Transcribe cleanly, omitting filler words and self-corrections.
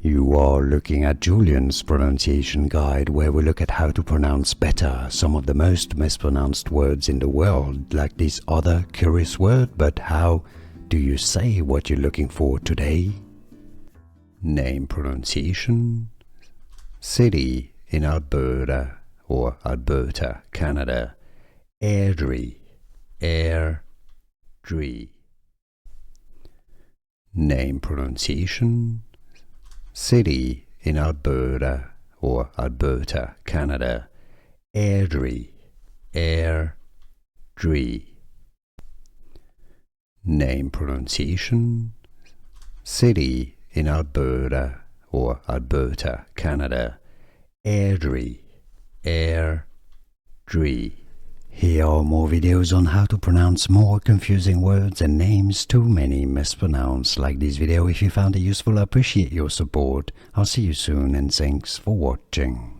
You are looking at Julian's pronunciation guide, where we look at how to pronounce better some of the most mispronounced words in the world, like this other curious word. But how do you say what you're looking for today? Name pronunciation. City in Alberta or Alberta, Canada. Airdrie, Airdrie. Name pronunciation. City in Alberta or Alberta, Canada. Airdrie, Airdrie. Name pronunciation. City in Alberta or Alberta, Canada. Airdrie, Airdrie. Here are more videos on how to pronounce more confusing words and names too many mispronounced. Like this video if you found it useful. I appreciate your support. I'll see you soon and thanks for watching.